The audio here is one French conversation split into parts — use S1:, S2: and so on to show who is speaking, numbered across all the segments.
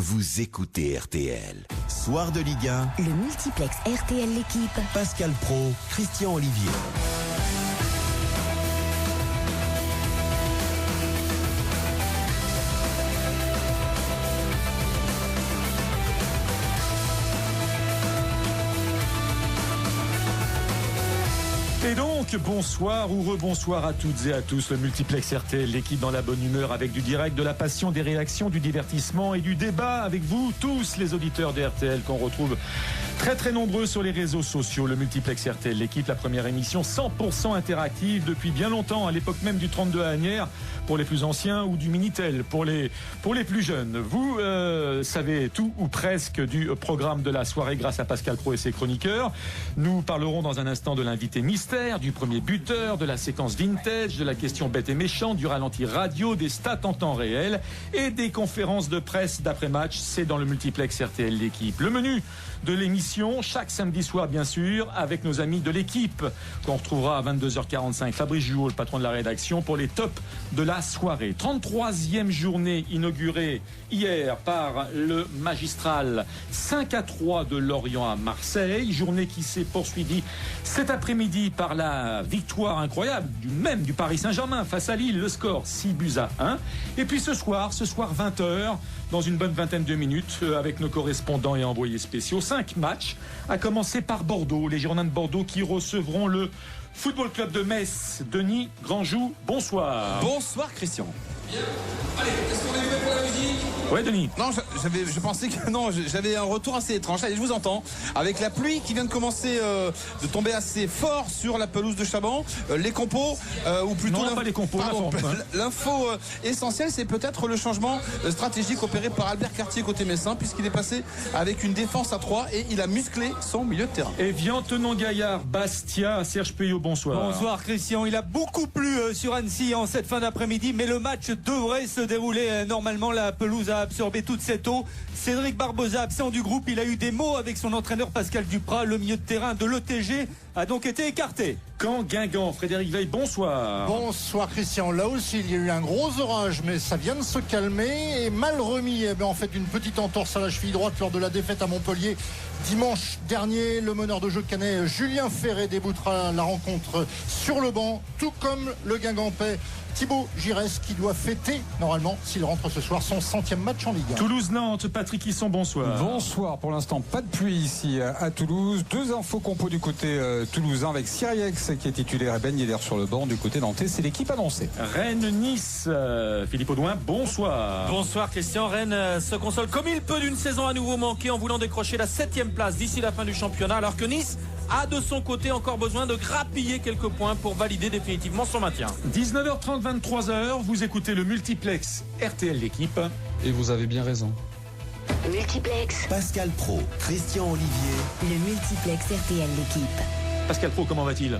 S1: vous écoutez RTL. Soir de Ligue 1.
S2: Le multiplex RTL l'équipe.
S1: Pascal Praud, Christian Olivier.
S3: Et donc, bonsoir ou rebonsoir à toutes et à tous. Le multiplex RTL, l'équipe dans la bonne humeur avec du direct, de la passion, des réactions, du divertissement et du débat avec vous, tous les auditeurs de RTL qu'on retrouve très très nombreux sur les réseaux sociaux. Le multiplex RTL, l'équipe, la première émission 100% interactive depuis bien longtemps, à l'époque même du 32 à Asnières pour les plus anciens ou du Minitel pour les plus jeunes. Vous savez tout ou presque du programme de la soirée grâce à Pascal Praud et ses chroniqueurs. Nous parlerons dans un instant de l'invité mystère, du premier buteur, de la séquence vintage, de la question bête et méchante, du ralenti radio, des stats en temps réel et des conférences de presse d'après-match. C'est dans le multiplex RTL l'équipe. Le menu de l'émission, chaque samedi soir bien sûr, avec nos amis de l'équipe qu'on retrouvera à 22h45. Fabrice Jouot, le patron de la rédaction, pour les tops de la soirée. 33e journée inaugurée hier par le magistral 5-3 de Lorient à Marseille. Journée qui s'est poursuivie cet après-midi par la victoire incroyable du Paris Saint-Germain face à Lille. Le score 6-1. Et puis ce soir 20h, dans une bonne vingtaine de minutes, avec nos correspondants et envoyés spéciaux. 5 matchs, à commencer par Bordeaux. Les Girondins de Bordeaux qui recevront le Football Club de Metz. Denis Grandjou, bonsoir.
S4: Bonsoir Christian.
S5: Bien. Allez, est-ce qu'on est prêt pour la musique ?
S3: Ouais, Denis.
S4: Non, je pensais que non, j'avais un retour assez étrange. Allez, je vous entends. Avec la pluie qui vient de commencer de tomber assez fort sur la pelouse de Chaban, les compos ou plutôt
S3: non, pas les compos.
S4: L'info essentielle, c'est peut-être le changement stratégique opéré par Albert Cartier côté messin, puisqu'il est passé avec une défense à 3 et il a musclé son milieu de terrain.
S3: Et Viantenon Gaillard, Bastia, Serge Payot, bonsoir.
S6: Bonsoir Christian. Il a beaucoup plu sur Annecy en cette fin d'après-midi, mais le match devrait se dérouler normalement. La pelouse a absorbé toute cette eau. Cédric Barbosa, absent du groupe, il a eu des mots avec son entraîneur Pascal Duprat. Le milieu de terrain de l'ETG a donc été écarté.
S3: Caen Guingamp, Frédéric Veil, bonsoir.
S7: Bonsoir Christian. Là aussi il y a eu un gros orage, mais ça vient de se calmer et mal remis. En fait, une petite entorse à la cheville droite lors de la défaite à Montpellier dimanche dernier. Le meneur de jeu canet Julien Ferré débutera la rencontre sur le banc, tout comme le Guingampais Thibaut Giresse qui doit fêter normalement, s'il rentre ce soir, son 100e match en Ligue 1.
S3: Toulouse-Nantes, Patrick Hisson, bonsoir.
S8: Bonsoir. Pour l'instant, pas de pluie ici à Toulouse. 2 infos compos du côté toulousain avec Siriex qui est titulaire et Ben Yedder sur le banc. Du côté nantais, c'est l'équipe annoncée.
S3: Rennes-Nice, Philippe Audouin, bonsoir.
S9: Bonsoir Christian. Rennes se console comme il peut d'une saison à nouveau manquée en voulant décrocher la 7e place d'ici la fin du championnat, alors que Nice a de son côté encore besoin de grappiller quelques points pour valider définitivement son maintien.
S3: 19h30, 23h, vous écoutez le multiplex RTL l'équipe.
S10: Et vous avez bien raison.
S2: Multiplex.
S1: Pascal Praud, Christian Olivier.
S2: Le multiplex RTL l'équipe.
S3: Pascal Praud, comment va-t-il ?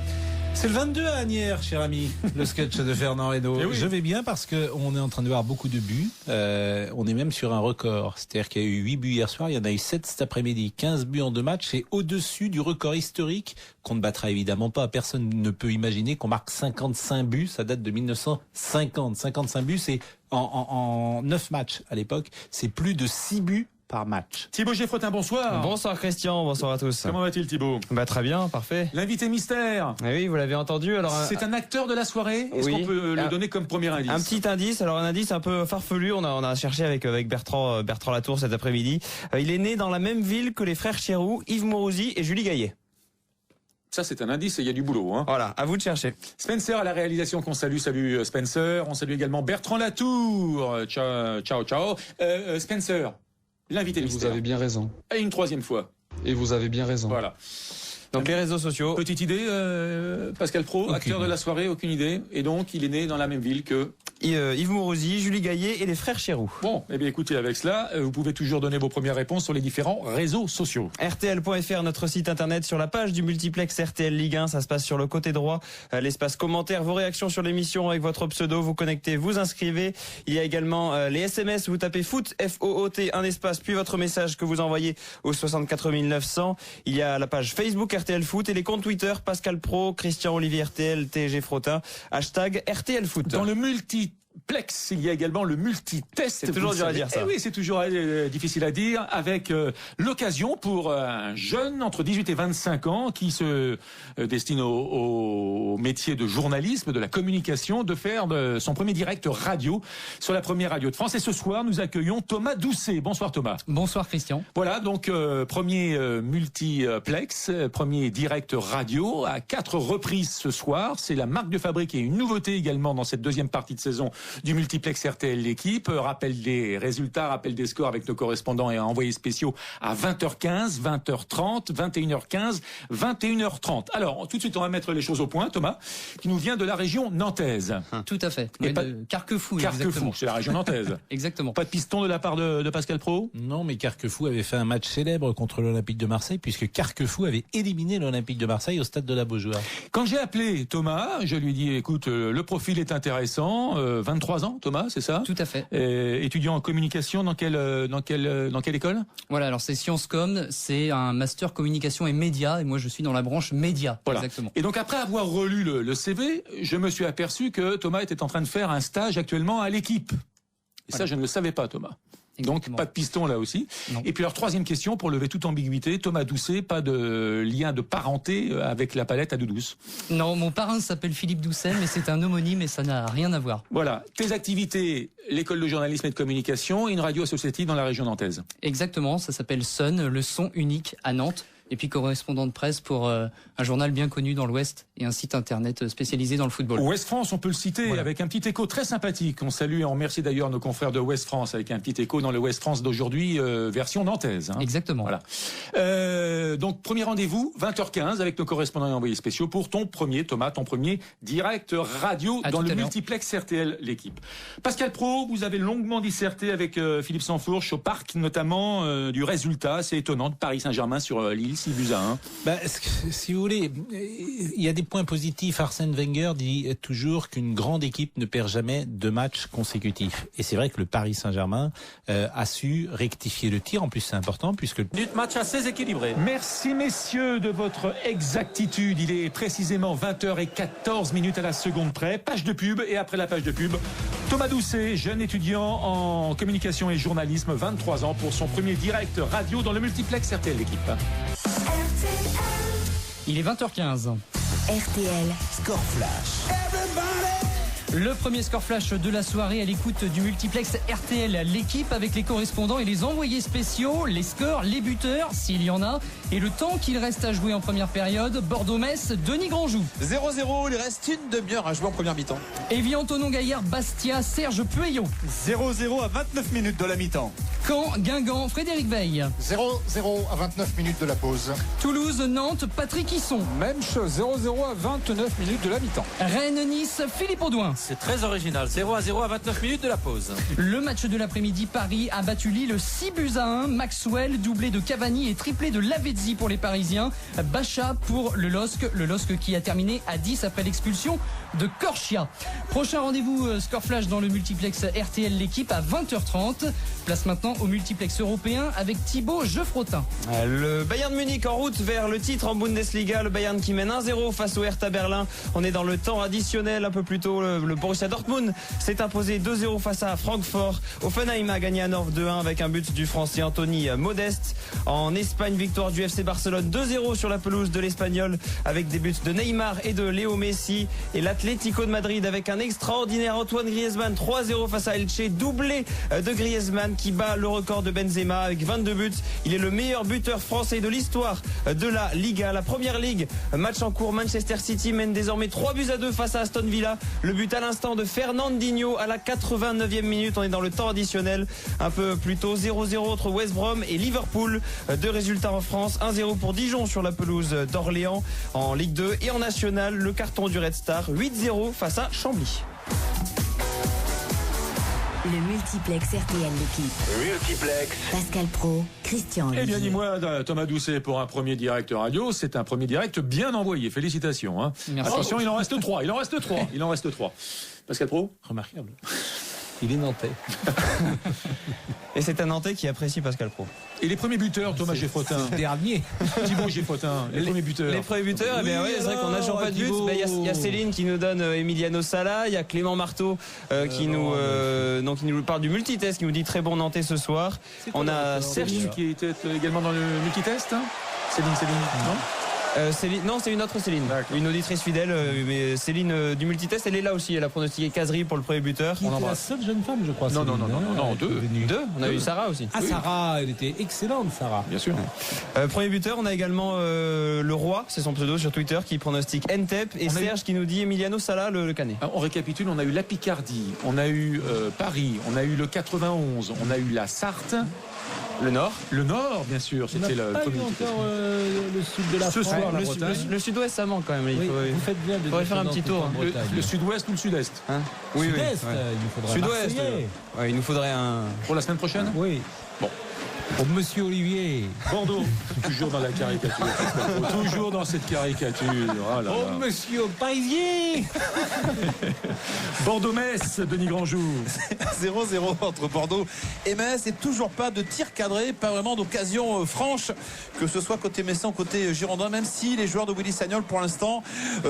S11: C'est le 22 à Asnières, cher ami, le sketch de Fernand Reynaud.
S3: Oui.
S11: Je vais bien parce qu'on est en train de voir beaucoup de buts. On est même sur un record. C'est-à-dire qu'il y a eu 8 buts hier soir, il y en a eu 7 cet après-midi. 15 buts en 2 matchs, c'est au-dessus du record historique qu'on ne battra évidemment pas. Personne ne peut imaginer qu'on marque 55 buts. Ça date de 1950. 55 buts, c'est en 9 matchs à l'époque. C'est plus de 6 buts par match.
S3: Thibaut Geffrotin, bonsoir.
S12: Bonsoir Christian, bonsoir à tous.
S3: Comment va-t-il Thibaut ?
S12: Très bien, parfait.
S3: L'invité mystère.
S12: Oui, vous l'avez entendu. Alors
S3: c'est un acteur de la soirée. Est-ce qu'on peut le donner comme premier indice ?
S12: Un petit indice. Alors un indice un peu farfelu. On a cherché avec Bertrand Latour cet après-midi. Il est né dans la même ville que les frères Chéroux, Yves Morosi et Julie Gaillet.
S3: Ça, c'est un indice et il y a du boulot. Hein.
S12: Voilà, à vous de chercher.
S3: Spencer à la réalisation qu'on salue. Salut Spencer. On salue également Bertrand Latour. Ciao. Spencer, l'invité mystère.
S10: Vous avez bien raison.
S3: Et une 3e fois.
S10: Et vous avez bien raison.
S3: Voilà.
S12: Donc les réseaux sociaux.
S3: Petite idée, Pascal Praud, acteur de la soirée, aucune idée. Et donc, il est né dans la même ville que...
S12: Yves Morosi, Julie Gaillet et les frères Chéroux.
S3: Bon, eh bien écoutez, avec cela, vous pouvez toujours donner vos premières réponses sur les différents réseaux sociaux.
S12: RTL.fr, notre site internet, sur la page du multiplex RTL Ligue 1, ça se passe sur le côté droit, l'espace commentaires, vos réactions sur l'émission avec votre pseudo, vous connectez, vous inscrivez. Il y a également les SMS, vous tapez foot, F-O-O-T, un espace, puis votre message que vous envoyez au 64 900. Il y a la page Facebook RTL Foot et les comptes Twitter, Pascal Praud, Christian Olivier RTL, TG Frottin, hashtag RTL Foot.
S3: Dans le Plex, il y a également le multitest.
S12: C'est toujours dur à dire, ça.
S3: Eh oui, c'est toujours difficile à dire, avec l'occasion pour un jeune entre 18 et 25 ans qui se destine au métier de journalisme, de la communication, de faire son premier direct radio sur la première radio de France. Et ce soir, nous accueillons Thomas Doucet. Bonsoir Thomas.
S13: Bonsoir Christian.
S3: Voilà, donc premier multiplex, premier direct radio à 4 reprises ce soir. C'est la marque de fabrique et une nouveauté également dans cette deuxième partie de saison du multiplex RTL l'équipe. Rappel des résultats, rappel des scores avec nos correspondants et envoyés spéciaux à 20h15, 20h30, 21h15, 21h30. Alors, tout de suite, on va mettre les choses au point, Thomas, qui nous vient de la région nantaise.
S13: Tout à fait.
S3: Et pas...
S13: de Carquefou.
S3: Carquefou, c'est la région nantaise.
S13: Exactement.
S3: Pas de piston de la part de Pascal Praud?
S11: Non, mais Carquefou avait fait un match célèbre contre l'Olympique de Marseille, puisque Carquefou avait éliminé l'Olympique de Marseille au stade de la Beaujoire.
S3: Quand j'ai appelé Thomas, je lui ai dit, écoute, le profil est intéressant, 23 ans, Thomas, c'est ça?
S13: Tout à fait.
S3: Étudiant en communication, dans quelle école?
S13: Voilà, alors c'est Sciences Com, c'est un master communication et médias, et moi je suis dans la branche médias.
S3: Voilà.
S13: Exactement.
S3: Et donc après avoir relu le CV, je me suis aperçu que Thomas était en train de faire un stage actuellement à l'équipe. Et
S13: voilà.
S3: Ça, je ne le savais pas, Thomas.
S13: Exactement.
S3: Donc pas de piston là aussi.
S13: Non.
S3: Et puis alors troisième question pour lever toute ambiguïté, Thomas Doucet, pas de lien de parenté avec la palette à Doudouce?
S13: Non, mon parrain s'appelle Philippe Doucet, mais c'est un homonyme et ça n'a rien à voir.
S3: Voilà, tes activités, l'école de journalisme et de communication et une radio associative dans la région nantaise.
S13: Exactement, ça s'appelle Sun, le son unique à Nantes. Et puis correspondant de presse pour un journal bien connu dans l'Ouest et un site internet spécialisé dans le football.
S3: Ouest France, on peut le citer,
S13: voilà.
S3: Avec un petit écho très sympathique. On salue et on remercie d'ailleurs nos confrères de Ouest France avec un petit écho dans le Ouest France d'aujourd'hui, version nantaise. Hein.
S13: Exactement.
S3: Voilà. Donc premier rendez-vous, 20h15 avec nos correspondants et envoyés spéciaux pour ton premier, Thomas, ton premier direct radio dans le multiplex RTL l'équipe. Pascal Praud, vous avez longuement disserté avec Philippe Sansfourche au parc notamment du résultat, c'est étonnant, de Paris Saint-Germain sur Lille.
S11: Si vous voulez, il y a des points positifs. Arsène Wenger dit toujours qu'une grande équipe ne perd jamais 2 matchs consécutifs. Et c'est vrai que le Paris Saint-Germain a su rectifier le tir. En plus, c'est important puisque...
S9: Match assez équilibré.
S3: Merci messieurs de votre exactitude. Il est précisément 20h14 à la seconde près. Page de pub et après la page de pub, Thomas Doucet, jeune étudiant en communication et journalisme, 23 ans, pour son premier direct radio dans le multiplex RTL l'équipe.
S13: Il est 20h15.
S2: RTL.
S1: Score Flash.
S13: Le premier score flash de la soirée à l'écoute du multiplex RTL, l'équipe avec les correspondants et les envoyés spéciaux, les scores, les buteurs, s'il y en a, et le temps qu'il reste à jouer en première période. Bordeaux-Metz, Denis Grandjou.
S4: 0-0, il reste une demi-heure à jouer en première mi-temps.
S13: Evian Tonon-Gaillard, Bastia, Serge Pueyo.
S6: 0-0 à 29 minutes de la mi-temps.
S13: Caen, Guingamp, Frédéric Veil.
S7: 0-0 à 29 minutes de la pause.
S13: Toulouse, Nantes, Patrick Hisson.
S8: Même chose, 0-0 à 29 minutes de la mi-temps.
S13: Rennes, Nice, Philippe Audouin.
S9: C'est très original. 0-0 à 29 minutes de la pause.
S13: Le match de l'après-midi, Paris a battu Lille 6-1. Maxwell, doublé de Cavani et triplé de Lavezzi pour les Parisiens. Bacha pour le LOSC qui a terminé à 10 après l'expulsion de Corchia. Prochain rendez-vous score flash dans le multiplex RTL l'équipe à 20h30. Place maintenant au multiplex européen avec Thibaut Geoffrotin.
S12: Le Bayern Munich en route vers le titre en Bundesliga. Le Bayern qui mène 1-0 face au Hertha Berlin. On est dans le temps additionnel. Un peu plus tôt, le Borussia Dortmund s'est imposé 2-0 face à Francfort. Offenheim a gagné à North 2-1 avec un but du Français Anthony Modeste. En Espagne, victoire du FC Barcelone 2-0 sur la pelouse de l'Espagnol avec des buts de Neymar et de Léo Messi. Et l'Atlético de Madrid avec un extraordinaire Antoine Griezmann 3-0 face à Elche. Doublé de Griezmann qui bat le record de Benzema avec 22 buts. Il est le meilleur buteur français de l'histoire de la Liga, la première ligue. Match en cours, Manchester City mène désormais 3-2 face à Aston Villa. Le but à l'instant de Fernandinho à la 89e minute. On est dans le temps additionnel. Un peu plus tôt, 0-0 entre West Brom et Liverpool. 2 résultats en France. 1-0 pour Dijon sur la pelouse d'Orléans en Ligue 2. Et en National, le carton du Red Star 8-0 face à Chambly.
S2: Le multiplex RTL l'équipe.
S1: Multiplex.
S2: Pascal Praud, Christian Olivier.
S3: Eh bien, dis-moi, Thomas Doucet, pour un premier direct radio, c'est un premier direct bien envoyé. Félicitations. Hein.
S13: Merci.
S3: Attention, il en reste 3. Pascal Praud?
S11: Remarquable. Il est nantais.
S12: Et c'est un Nantais qui apprécie Pascal Pro.
S3: Et les premiers buteurs, Thomas Géfrotin.
S11: Dernier.
S3: Thibaut Géfrotin, les premiers buteurs.
S12: Les premiers buteurs, eh bien, oui, c'est vrai qu'on n'a toujours pas de but. Il y a Céline qui nous donne Emiliano Sala, il y a Clément Marteau qui nous parle du multitest, qui nous dit très bon Nantais ce soir. On a Serge
S3: qui était également dans le multitest. Céline, non
S12: non, c'est une autre Céline, une auditrice fidèle, mais Céline du multitest, elle est là aussi. Elle a pronostiqué Casery pour le premier buteur.
S11: Qui était la seule jeune femme, je crois.
S3: Non, deux.
S12: On a eu Sarah aussi.
S11: Ah, Sarah, elle était excellente, Sarah.
S3: Bien sûr.
S12: Premier buteur, on a également le Roi, c'est son pseudo sur Twitter, qui pronostique Ntep, et Serge qui nous dit Emiliano Sala, le Canet.
S3: On récapitule, on a eu la Picardie, on a eu Paris, on a eu le 91, on a eu la Sarthe.
S12: Le Nord,
S3: bien sûr, c'était le premier.
S11: Encore le sud de la France.
S3: Soir, la Bretagne.
S12: Le sud-ouest, ça manque quand même.
S11: Oui, vous faites bien de
S12: faudrait faire un petit tour.
S3: Le sud-ouest ou le sud-est
S12: Oui,
S11: sud-est,
S12: ouais.
S11: il nous faudra
S12: Sud-ouest. Ouais, il nous faudrait un.
S3: Pour la semaine prochaine.
S11: Oui.
S3: Bon.
S11: Pour Monsieur Olivier.
S3: Bordeaux, toujours dans la caricature. Toujours dans cette caricature. Oh, là là.
S11: Monsieur Parisien.
S3: Bordeaux-Metz, Denis Grandjour.
S4: 0-0 entre Bordeaux et Metz, et toujours pas de tir cadré, pas vraiment d'occasion franche, que ce soit côté messin ou côté girondin, même si les joueurs de Willy Sagnol pour l'instant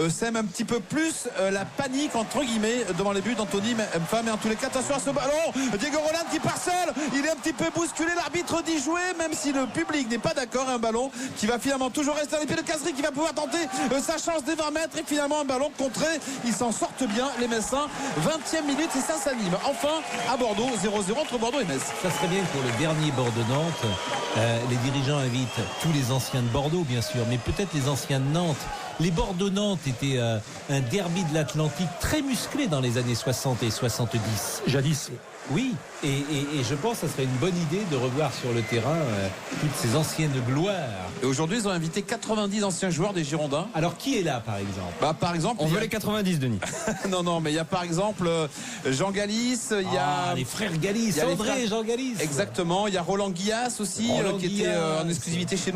S4: s'aiment un petit peu plus la panique entre guillemets devant les buts d'Anthony Mfam. Et en tous les cas, attention à ce ballon, Diego Roland qui part seul, il est un petit peu bousculé, l'arbitre dit jouer, même si le public n'est pas d'accord. Un ballon qui va finalement toujours rester à les pieds de Casery, qui va pouvoir tenter sa chance des 20 mètres, et finalement un ballon contré. Ils s'en sortent bien les Messins. 20e minute et ça s'anime enfin à Bordeaux. 0-0 entre Bordeaux et Metz.
S11: Ça serait bien que pour le dernier Bordeaux-Nantes, les dirigeants invitent tous les anciens de Bordeaux bien sûr, mais peut-être les anciens de Nantes. Les Bordeaux-Nantes étaient un derby de l'Atlantique très musclé dans les années 60 et 70.
S3: Jadis.
S11: Oui, et je pense que ça serait une bonne idée de revoir sur le terrain toutes ces anciennes gloires.
S4: Et aujourd'hui, ils ont invité 90 anciens joueurs des Girondins.
S11: Alors, qui est là, par exemple?
S4: Par exemple,
S12: on veut les 90, Denis.
S4: non, mais il y a par exemple Jean Galis, il y a
S11: les frères Galis, André et Jean Galis.
S4: Exactement, il y a Roland Guillas aussi, qui était en exclusivité chez nous